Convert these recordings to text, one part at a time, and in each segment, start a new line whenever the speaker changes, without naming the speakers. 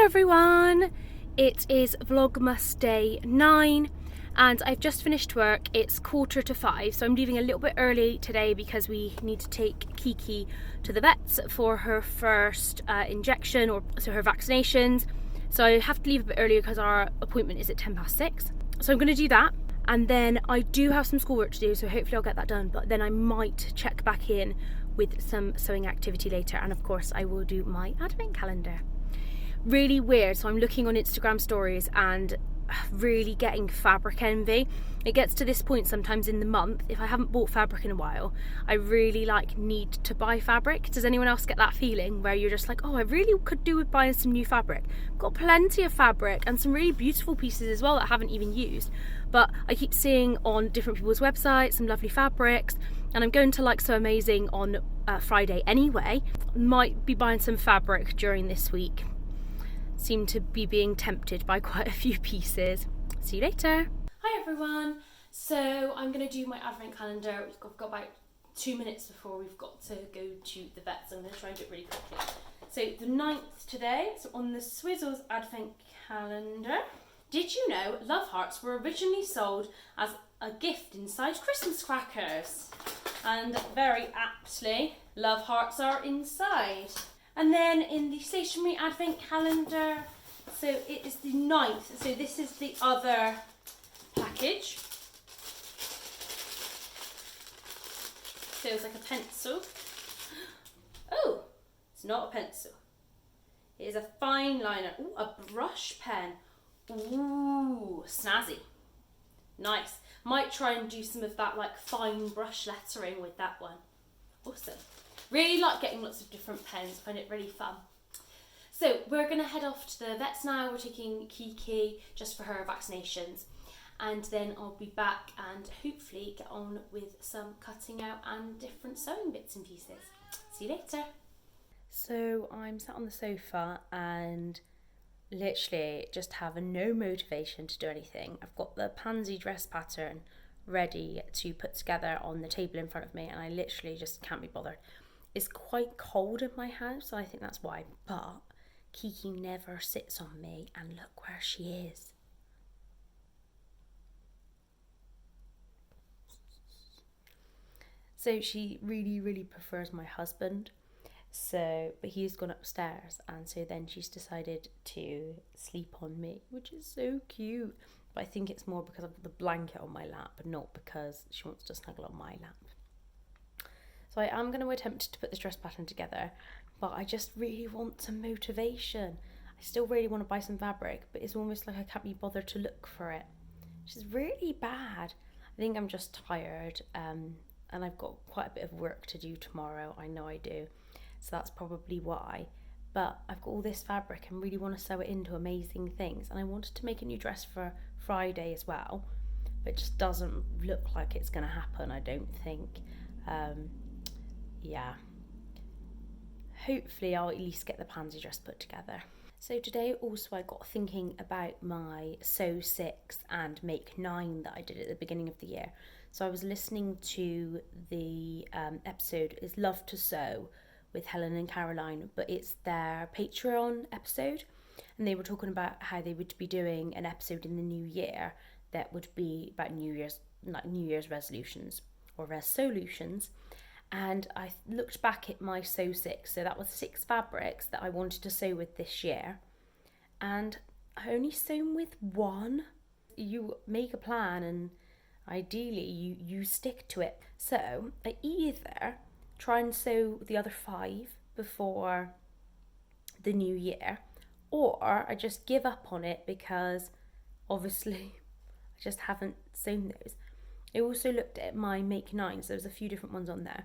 everyone, it is Vlogmas day 9 and I've just finished work. It's 4:45, so I'm leaving a little bit early today because we need to take Kiki to the vets for her first injection, or so her vaccinations. So I have to leave a bit earlier because our appointment is at 6:10. So I'm going to do that, and then I do have some schoolwork to do, so hopefully I'll get that done, but then I might check back in with some sewing activity later, and of course I will do my advent calendar. Really weird, so I'm looking on Instagram stories and really getting fabric envy. It gets to this point sometimes in the month, if I haven't bought fabric in a while, I really need to buy fabric. Does anyone else get that feeling where you're just like, oh, I really could do with buying some new fabric? Got plenty of fabric and some really beautiful pieces as well that I haven't even used, but I keep seeing on different people's websites some lovely fabrics, and I'm going to Like So Amazing on Friday anyway. Might be buying some fabric during this week. Seem to be being tempted by quite a few pieces. See you later. Hi everyone. So I'm going to do my advent calendar. We've got about 2 minutes before we've got to go to the vets. I'm going to try and do it really quickly. So the 9th today, so on the Swizzles advent calendar. Did you know love hearts were originally sold as a gift inside Christmas crackers? And very aptly, love hearts are inside. And then in the stationery advent calendar, so it is the 9th, so this is the other package. So it's like a pencil. Oh, it's not a pencil. It is a fine liner. Ooh, a brush pen. Ooh, snazzy. Nice. Might try and do some of that like fine brush lettering with that one. Awesome. Really like getting lots of different pens, find it really fun. So we're going to head off to the vets now. We're taking Kiki just for her vaccinations, and then I'll be back and hopefully get on with some cutting out and different sewing bits and pieces. See you later. So I'm sat on the sofa and literally just have no motivation to do anything. I've got the Pansy dress pattern ready to put together on the table in front of me, and I literally just can't be bothered. It's quite cold in my house, so I think that's why, but Kiki never sits on me, and look where she is. So she really prefers my husband, so but he's gone upstairs, and so then she's decided to sleep on me, which is so cute. But I think it's more because of the blanket on my lap, not because she wants to snuggle on my lap. So I am going to attempt to put this dress pattern together, but I just really want some motivation. I still really want to buy some fabric, but it's almost like I can't be bothered to look for it, which is really bad. I think I'm just tired, and I've got quite a bit of work to do tomorrow. I know I do, so that's probably why. But I've got all this fabric and really want to sew it into amazing things, and I wanted to make a new dress for Friday as well, but it just doesn't look like it's going to happen, I don't think. Yeah, hopefully I'll at least get the Pansy dress put together. So today also I got thinking about my Sew 6 and Make 9 that I did at the beginning of the year. So I was listening to the episode is Love to Sew with Helen and Caroline, but it's their Patreon episode, and they were talking about how they would be doing an episode in the new year that would be about New Year's resolutions or resolutions. And I looked back at my Sew 6, so that was 6 fabrics that I wanted to sew with this year, and I only sewn with 1. You make a plan and ideally you stick to it. So I either try and sew the other 5 before the new year, or I just give up on it because obviously I just haven't sewn those. I also looked at my Make 9, so there was a few different ones on there,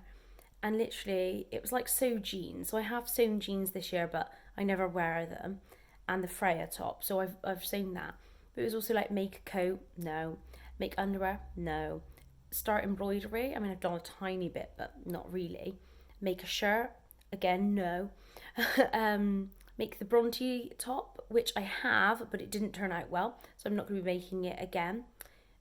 and literally it was like sew jeans. So I have sewn jeans this year, but I never wear them, and the Freya top, so I've sewn that. But it was also like make a coat, no. Make underwear, no. Start embroidery, I mean I've done a tiny bit, but not really. Make a shirt, again, no. Make the Bronte top, which I have, but it didn't turn out well, so I'm not going to be making it again.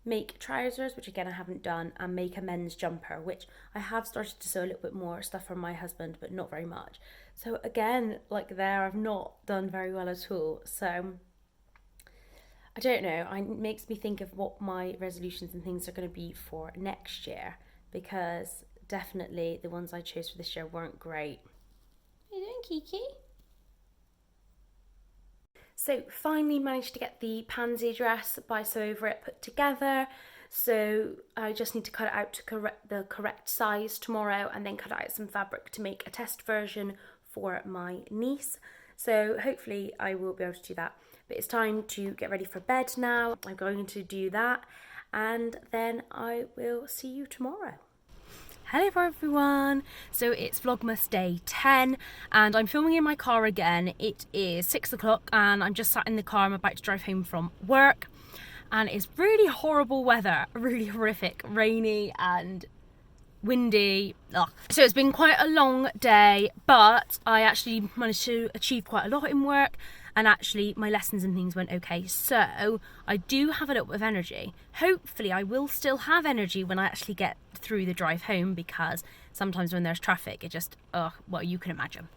make trousers, which again I haven't done, and make a men's jumper, which I have started to sew a little bit more stuff for my husband, but not very much. So again, like there, I've not done very well at all. So I don't know, it makes me think of what my resolutions and things are going to be for next year, because definitely the ones I chose for this year weren't great. How you doing, Kiki? So finally managed to get the Pansy dress by Sew Over It put together. So I just need to cut it out to the correct size tomorrow, and then cut out some fabric to make a test version for my niece. So hopefully I will be able to do that. But it's time to get ready for bed now. I'm going to do that, and then I will see you tomorrow. Hello everyone, so it's Vlogmas day 10 and I'm filming in my car again. It is 6 o'clock and I'm just sat in the car. I'm about to drive home from work and it's really horrible weather, really horrific, rainy and windy. Ugh. So it's been quite a long day, but I actually managed to achieve quite a lot in work, and actually my lessons and things went okay, so I do have a little bit of energy. Hopefully I will still have energy when I actually get through the drive home, because sometimes when there's traffic it just, well, you can imagine.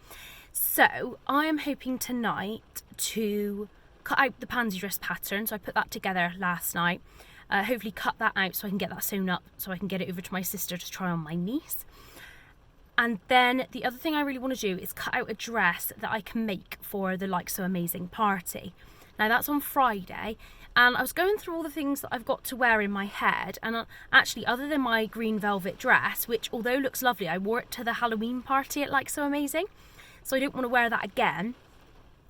So I am hoping tonight to cut out the pansy dress pattern, so I put that together last night. Hopefully cut that out so I can get that sewn up, so I can get it over to my sister to try on my niece. And then the other thing I really want to do is cut out a dress that I can make for the Like So Amazing party. Now that's on Friday, and I was going through all the things that I've got to wear in my head, and actually other than my green velvet dress, which although looks lovely, I wore it to the Halloween party at Like So Amazing, so I don't want to wear that again.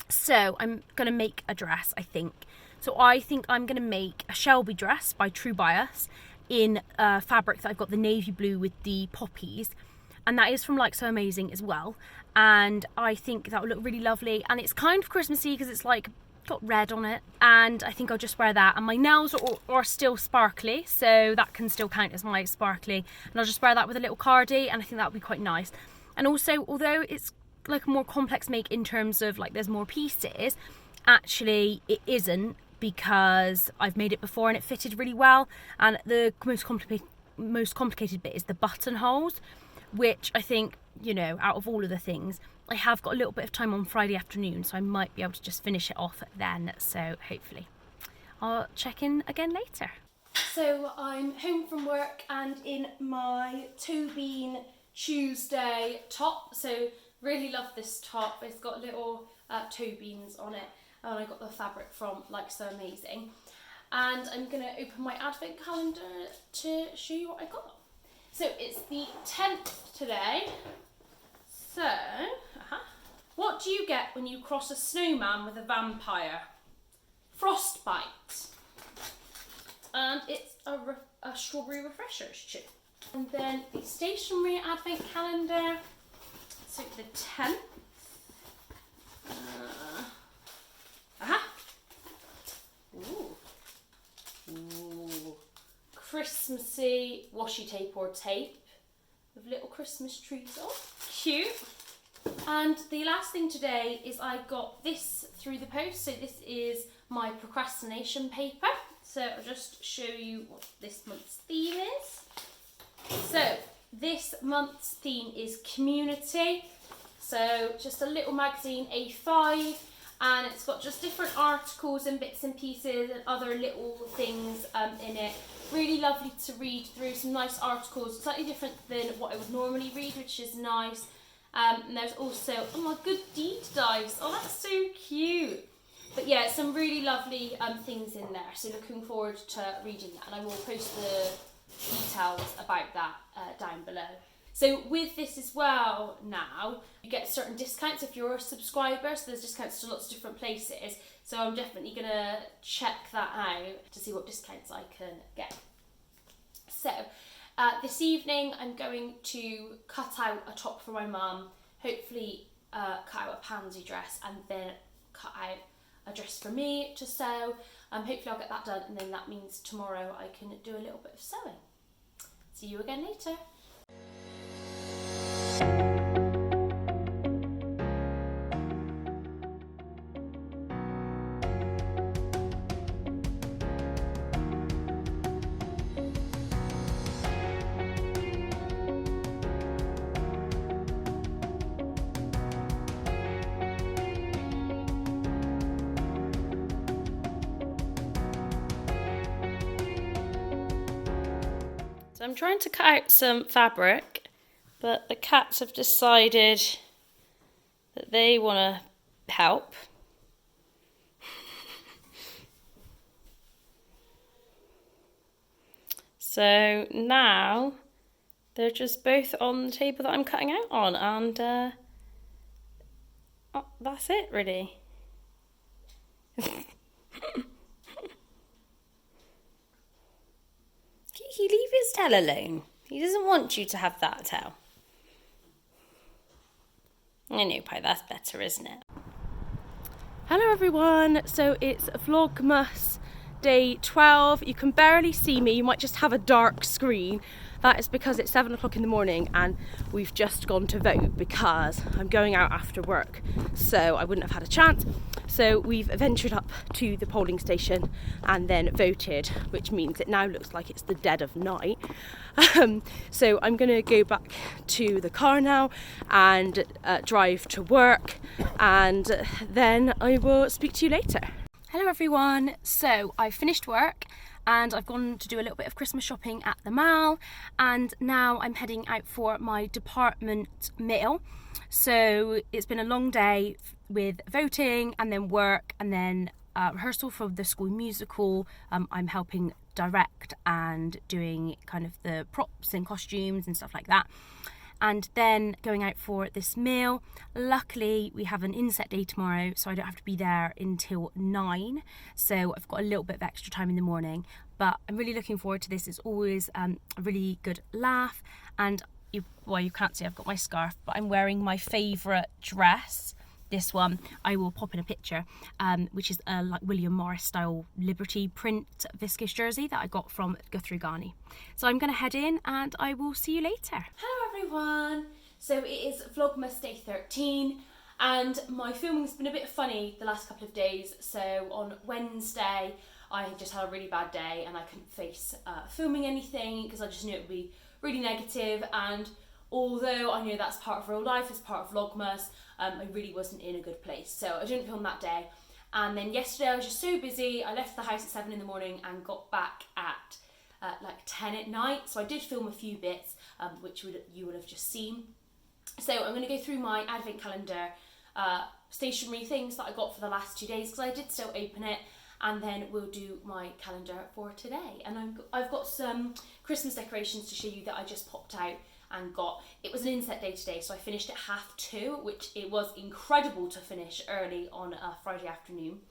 So I'm going to make a dress, I think. So I think I'm going to make a Shelby dress by True Bias in fabric that I've got the navy blue with the poppies. And that is from Like So Amazing as well. And I think that will look really lovely. And it's kind of Christmassy because it's like got red on it. And I think I'll just wear that. And my nails are still sparkly, so that can still count as my sparkly. And I'll just wear that with a little cardie, and I think that would be quite nice. And also, although it's like a more complex make in terms of like there's more pieces, actually it isn't, because I've made it before and it fitted really well. And the most complicated bit is the buttonholes, which I think, you know, out of all of the things, I have got a little bit of time on Friday afternoon, so I might be able to just finish it off then. So hopefully I'll check in again later. So I'm home from work and in my toe bean Tuesday top. So really love this top. It's got little toe beans on it, and I got the fabric from Like So Amazing. And I'm going to open my advent calendar to show you what I got. So it's the 10th today. So, what do you get when you cross a snowman with a vampire? Frostbite. And it's a strawberry refreshers too. And then the stationery advent calendar. So the 10th. Ooh. Christmassy washi tape or tape with little Christmas trees on. Cute. And the last thing today is I got this through the post. So this is my procrastination paper. So I'll just show you what this month's theme is. So this month's theme is community. So just a little magazine, A5, and it's got just different articles and bits and pieces and other little things in it. Really lovely to read through, some nice articles, slightly different than what I would normally read, which is nice. And there's also, oh my, good deed dives. Oh, that's so cute. But yeah, some really lovely things in there. So looking forward to reading that, and I will post the details about that down below. So with this as well now, you get certain discounts if you're a subscriber, so there's discounts to lots of different places. So I'm definitely going to check that out to see what discounts I can get. So this evening I'm going to cut out a top for my mum, hopefully cut out a pansy dress, and then cut out a dress for me to sew. Hopefully I'll get that done, and then that means tomorrow I can do a little bit of sewing. See you again later. So I'm trying to cut out some fabric, but the cats have decided that they want to help. So now they're just both on the table that I'm cutting out on, and oh, that's it really. He leave his tail alone. He doesn't want you to have that tail. I know, Pi, that's better, isn't it? Hello everyone, so it's Vlogmas day 12. You can barely see me, you might just have a dark screen. That is because it's 7 o'clock in the morning and we've just gone to vote because I'm going out after work, so I wouldn't have had a chance. So we've ventured up to the polling station and then voted, which means it now looks like it's the dead of night. So I'm going to go back to the car now and drive to work, and then I will speak to you later. Hello everyone, so I finished work and I've gone to do a little bit of Christmas shopping at the mall, and now I'm heading out for my department meal. So it's been a long day with voting and then work and then rehearsal for the school musical. I'm helping direct and doing kind of the props and costumes and stuff like that, and then going out for this meal. Luckily we have an inset day tomorrow, so I don't have to be there until 9, so I've got a little bit of extra time in the morning, but I'm really looking forward to this. It's always a really good laugh, and you can't see I've got my scarf, but I'm wearing my favourite dress. This one I will pop in a picture, which is a like William Morris style Liberty print viscose jersey that I got from Guthrie Ghani. So I'm going to head in and I will see you later. Hello everyone, so it is Vlogmas day 13 and my filming's been a bit funny the last couple of days. So on Wednesday I just had a really bad day and I couldn't face filming anything because I just knew it would be really negative, and although I know that's part of real life, it's part of Vlogmas, I really wasn't in a good place, so I didn't film that day. And then yesterday I was just so busy, I left the house at 7 in the morning and got back at like 10 at night, so I did film a few bits, which you would have just seen. So I'm going to go through my advent calendar stationery things that I got for the last 2 days, because I did still open it, and then we'll do my calendar for today. And I've got some Christmas decorations to show you that I just popped out and got. It was an inset day today, so I finished at 2:30, which it was incredible to finish early on a Friday afternoon.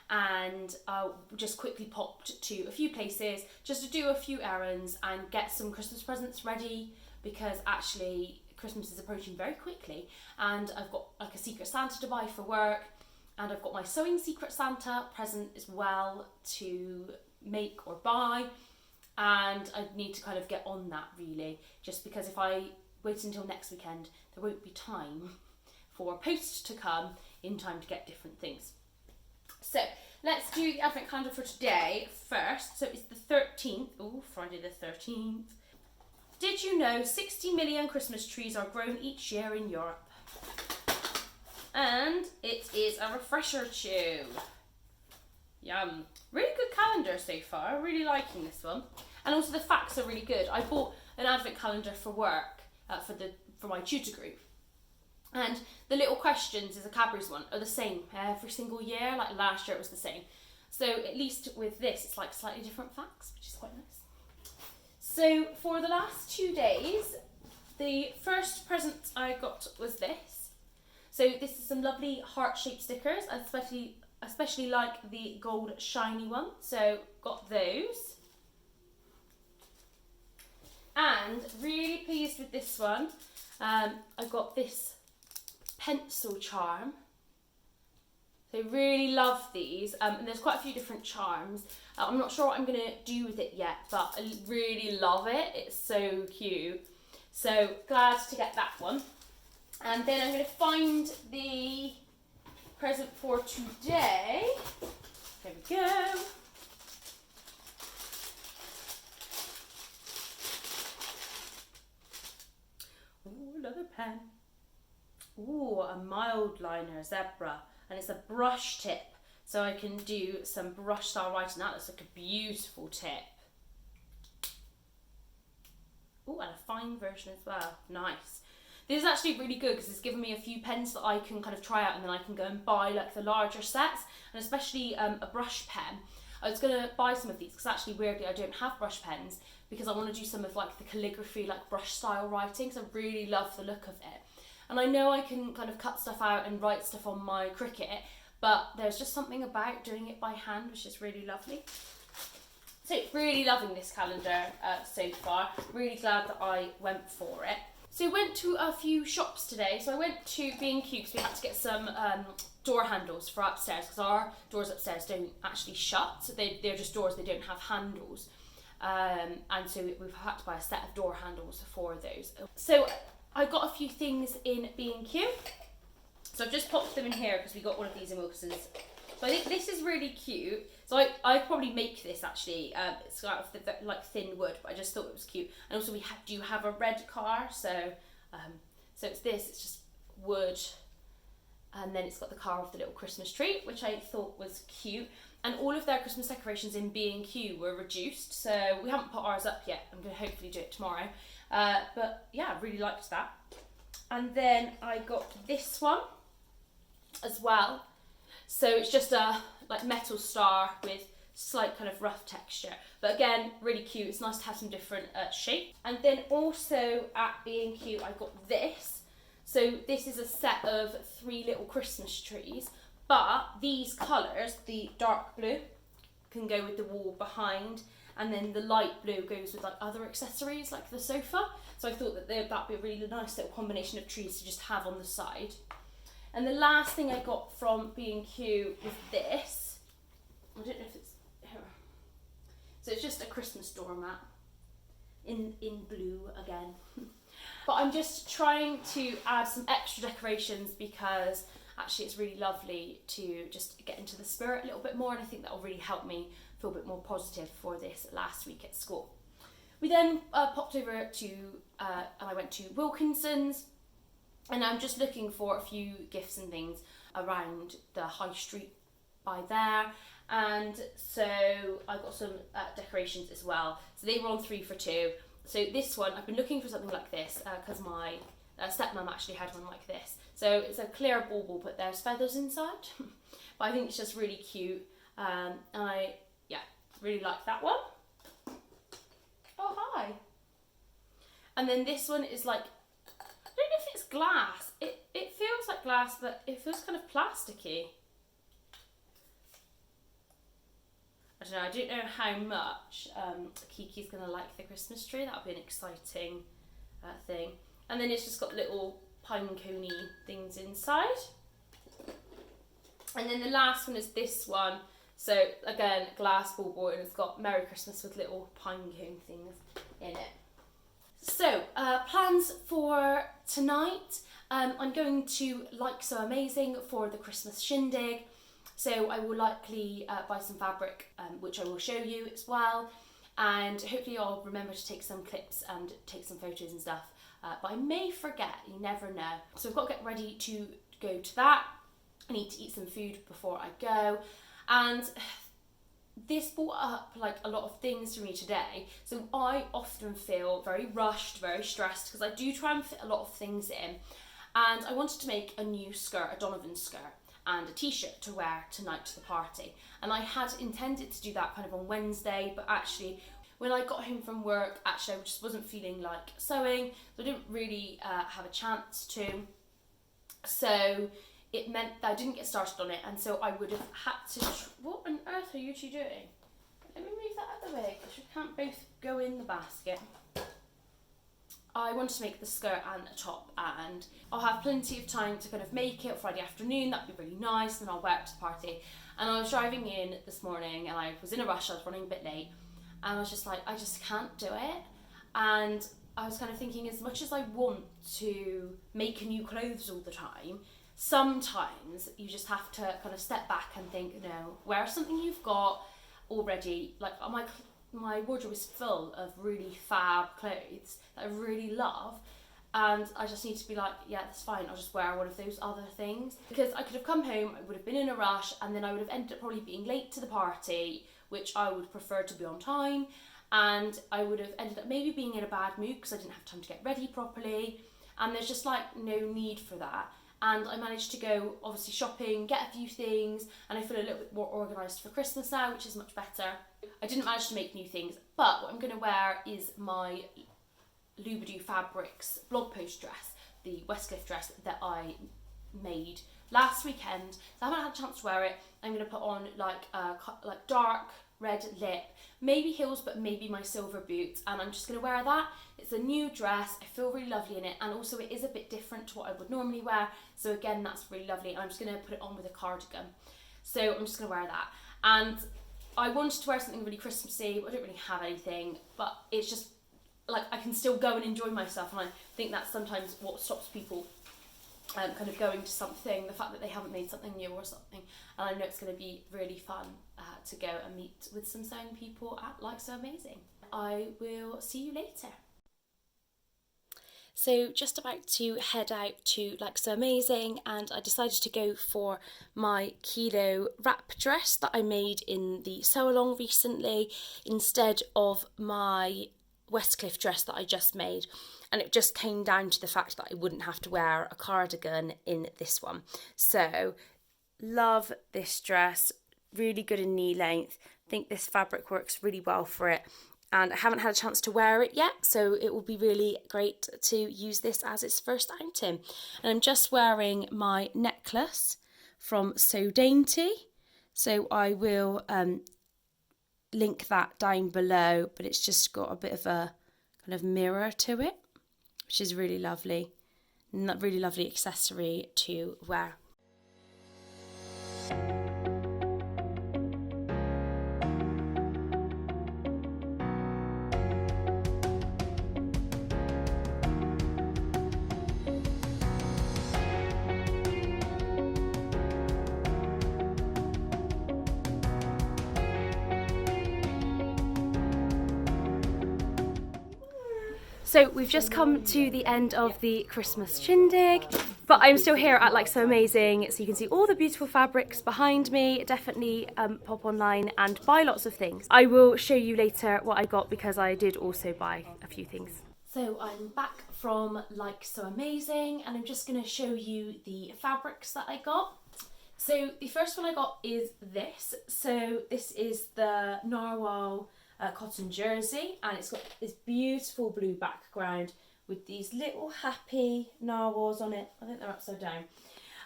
And I just quickly popped to a few places just to do a few errands and get some Christmas presents ready, because actually Christmas is approaching very quickly, and I've got like a Secret Santa to buy for work, and I've got my sewing Secret Santa present as well to make or buy. And I need to kind of get on that really, just because if I wait until next weekend, there won't be time for post to come in time to get different things. So let's do the advent calendar for today first. So it's the 13th, Friday the 13th. Did you know 60 million Christmas trees are grown each year in Europe? And it is a refresher chew. Yum. Really good calendar so far, really liking this one. And also the facts are really good. I bought an advent calendar for work, for my tutor group. And the little questions is a Cadbury's one, are the same every single year. Like last year it was the same. So at least with this, it's like slightly different facts, which is quite nice. So for the last 2 days, the first present I got was this. So this is some lovely heart-shaped stickers, especially like the gold shiny one. So got those. And really pleased with this one. I got this pencil charm. So really love these. And there's quite a few different charms. I'm not sure what I'm going to do with it yet, but I really love it. It's so cute. So glad to get that one. And then I'm going to find the present for today. There we go. Ooh, another pen. Ooh, a mild liner zebra, and it's a brush tip, so I can do some brush style writing. That looks like a beautiful tip. Oh, and a fine version as well. Nice. This is actually really good because it's given me a few pens that I can kind of try out, and then I can go and buy like the larger sets, and especially a brush pen. I was going to buy some of these because actually weirdly I don't have brush pens, because I want to do some of like the calligraphy, like brush style writing, because I really love the look of it. And I know I can kind of cut stuff out and write stuff on my Cricut, but there's just something about doing it by hand which is really lovely. So really loving this calendar so far. Really glad that I went for it. So I went to a few shops today. So I went to B&Q because we had to get some door handles for upstairs, because our doors upstairs don't actually shut. So they're just doors, they don't have handles. And so we've had to buy a set of door handles for those. So I got a few things in B&Q. So I've just popped them in here because we got one of these in Wilson's. So I think this is really cute. So I probably make this actually. It's out of the like thin wood, but I just thought it was cute. And also we do have a red car, so it's this. It's just wood, and then it's got the car with the little Christmas tree, which I thought was cute. And all of their Christmas decorations in B&Q were reduced, so we haven't put ours up yet. I'm going to hopefully do it tomorrow. But yeah, I really liked that. And then I got this one as well. So it's just a like metal star with slight kind of rough texture, but again really cute. It's nice to have some different shapes. And then also at B&Q I got this. So this is a set of 3 little Christmas trees, but these colours, the dark blue can go with the wall behind, and then the light blue goes with like other accessories like the sofa. So I thought that that'd be a really nice little combination of trees to just have on the side. And the last thing I got from B&Q was this. I don't know if it's here. So it's just a Christmas doormat in blue again. But I'm just trying to add some extra decorations because actually it's really lovely to just get into the spirit a little bit more, and I think that will really help me feel a bit more positive for this last week at school. We then popped over to, and I went to Wilkinson's. And I'm just looking for a few gifts and things around the high street by there. And so I got some decorations as well. So they were on 3 for 2. So this one, I've been looking for something like this because my stepmom actually had one like this. So it's a clear bauble, but there's feathers inside. But I think it's just really cute. And I really like that one. Oh, hi. And then this one is like, I don't know if it's glass. It feels like glass, but it feels kind of plasticky. I don't know. I don't know how much Kiki's going to like the Christmas tree. That'll be an exciting thing. And then it's just got little pine coney things inside. And then the last one is this one. So again, glass bauble, and it's got Merry Christmas with little pine cone things in it. So, plans for tonight. I'm going to Like So Amazing for the Christmas shindig. So I will likely buy some fabric, which I will show you as well. And hopefully I'll remember to take some clips and take some photos and stuff. But I may forget, you never know. So I've got to get ready to go to that. I need to eat some food before I go. And this brought up like a lot of things for me today. So I often feel very rushed, very stressed, because I do try and fit a lot of things in. And I wanted to make a new skirt, a Donovan skirt, and a t-shirt to wear tonight to the party. And I had intended to do that kind of on Wednesday, but actually when I got home from work, actually I just wasn't feeling like sewing, so I didn't really have a chance to. So it meant that I didn't get started on it, and so I would have had to... What on earth are you two doing? Let me move that out of the way, because we can't both go in the basket. I wanted to make the skirt and a top, and I'll have plenty of time to kind of make it Friday afternoon. That'd be really nice, and I'll wear it to the party. And I was driving in this morning, and I was in a rush, I was running a bit late, and I was just like, I just can't do it. And I was kind of thinking, as much as I want to make new clothes all the time, sometimes you just have to kind of step back and think, no, wear something you've got already. Like my wardrobe is full of really fab clothes that I really love, and I just need to be like, yeah, that's fine, I'll just wear one of those other things. Because I could have come home, I would have been in a rush, and then I would have ended up probably being late to the party, which I would prefer to be on time. and I would have ended up maybe being in a bad mood because I didn't have time to get ready properly, and there's just like no need for that. And I managed to go obviously shopping, get a few things, and I feel a little bit more organised for Christmas now, which is much better. I didn't manage to make new things, but what I'm going to wear is my Lubadoo Fabrics blog post dress, the Westcliff dress that I made last weekend. So I haven't had a chance to wear it. I'm going to put on like dark red lip, maybe heels, but maybe my silver boots, and I'm just going to wear that. It's a new dress. I feel really lovely in it, and also it is a bit different to what I would normally wear, so again, that's really lovely. And I'm just going to put it on with a cardigan, so I'm just going to wear that. And I wanted to wear something really Christmassy, but I don't really have anything, but it's just like I can still go and enjoy myself, and I think that's sometimes what stops people kind of going to something, the fact that they haven't made something new or something. And I know it's going to be really fun to go and meet with some sewing people at Like So Amazing. I will see you later. So just about to head out to Like So Amazing, and I decided to go for my Kielo wrap dress that I made in the sew along recently instead of my Westcliff dress that I just made. And it just came down to the fact that I wouldn't have to wear a cardigan in this one. So love this dress, really good in knee length. I think this fabric works really well for it, and I haven't had a chance to wear it yet, so it will be really great to use this as its first outing. And I'm just wearing my necklace from So Dainty, so I will link that down below, but it's just got a bit of a kind of mirror to it, which is really lovely, and that really lovely accessory to wear. So we've just come to the end of the Christmas shindig, but I'm still here at Like So Amazing, so you can see all the beautiful fabrics behind me. Definitely pop online and buy lots of things. I will show you later what I got, because I did also buy a few things. So I'm back from Like So Amazing, and I'm just going to show you the fabrics that I got. So the first one I got is this. So this is the Narwhal cotton jersey, and it's got this beautiful blue background with these little happy narwhals on it. I think they're upside down,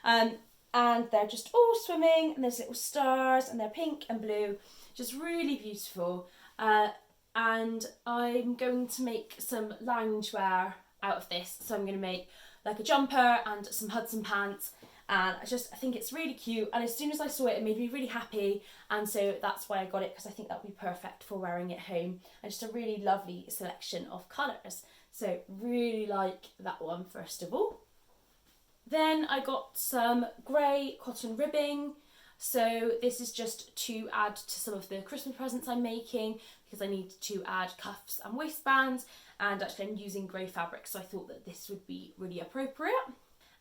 and they're just all swimming, and there's little stars, and they're pink and blue, just really beautiful. And I'm going to make some loungewear out of this, so I'm going to make like a jumper and some Hudson pants. And I think it's really cute, and as soon as I saw it, it made me really happy, and so that's why I got it, because I think that would be perfect for wearing at home, and just a really lovely selection of colours. So really like that one first of all. Then I got some grey cotton ribbing. So this is just to add to some of the Christmas presents I'm making, because I need to add cuffs and waistbands, and actually I'm using grey fabric, so I thought that this would be really appropriate.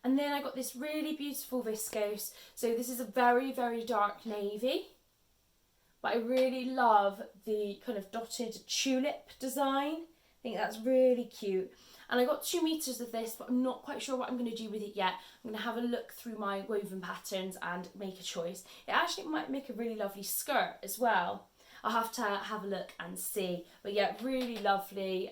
And then I got this really beautiful viscose. So this is a very, very dark navy, but I really love the kind of dotted tulip design. I think that's really cute. And I got 2 meters of this, but I'm not quite sure what I'm going to do with it yet. I'm going to have a look through my woven patterns and make a choice. It actually might make a really lovely skirt as well. I'll have to have a look and see. But yeah, really lovely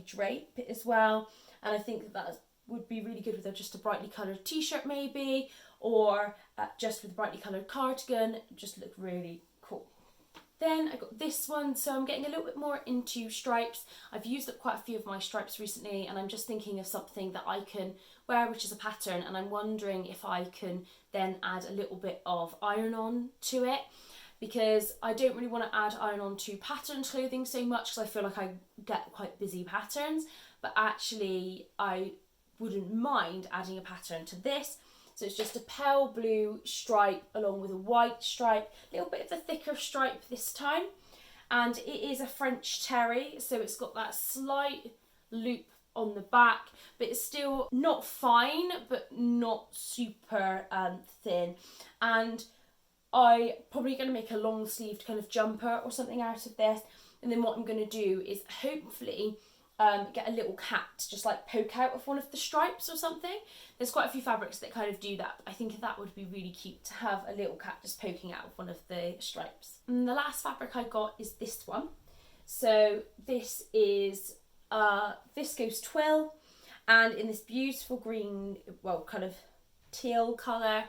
drape as well. And I think that would be really good with just a brightly coloured t-shirt maybe, or just with a brightly coloured cardigan. Just look really cool. Then I got this one, so I'm getting a little bit more into stripes. I've used up quite a few of my stripes recently, and I'm just thinking of something that I can wear which is a pattern, and I'm wondering if I can then add a little bit of iron-on to it, because I don't really want to add iron-on to patterned clothing so much, because I feel like I get quite busy patterns, but actually I wouldn't mind adding a pattern to this. So it's just a pale blue stripe along with a white stripe, a little bit of the thicker stripe this time, and it is a French terry, so it's got that slight loop on the back, but it's still not fine but not super thin. And I'm probably going to make a long sleeved kind of jumper or something out of this, And then what I'm going to do is hopefully get a little cat to just like poke out of one of the stripes or something. There's quite a few fabrics that kind of do that, but I think that would be really cute to have a little cat just poking out of one of the stripes. And the last fabric I got is this one. So this is viscose twill, and in this beautiful green, well, kind of teal colour.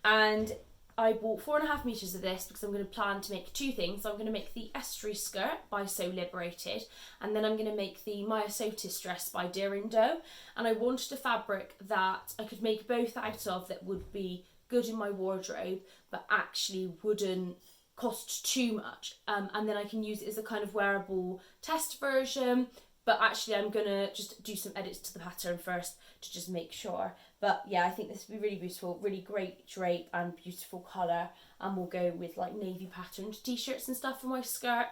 And I bought 4.5 meters of this because I'm going to plan to make two things. So I'm going to make the estuary skirt by So Liberated, and then I'm going to make the Myosotis dress by Deer and Doe. And I wanted a fabric that I could make both out of that would be good in my wardrobe, but actually wouldn't cost too much. And then I can use it as a kind of wearable test version. But actually I'm going to just do some edits to the pattern first to just make sure. But yeah, I think this would be really beautiful, really great drape and beautiful colour. And we'll go with like navy patterned t-shirts and stuff for my skirt.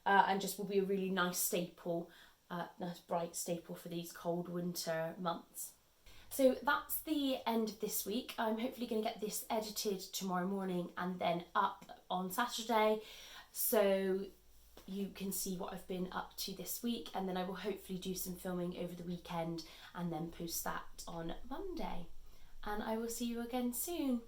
And just will be a really nice staple, nice bright staple for these cold winter months. So that's the end of this week. I'm hopefully going to get this edited tomorrow morning and then up on Saturday. So you can see what I've been up to this week, and then I will hopefully do some filming over the weekend and then post that on Monday. And I will see you again soon.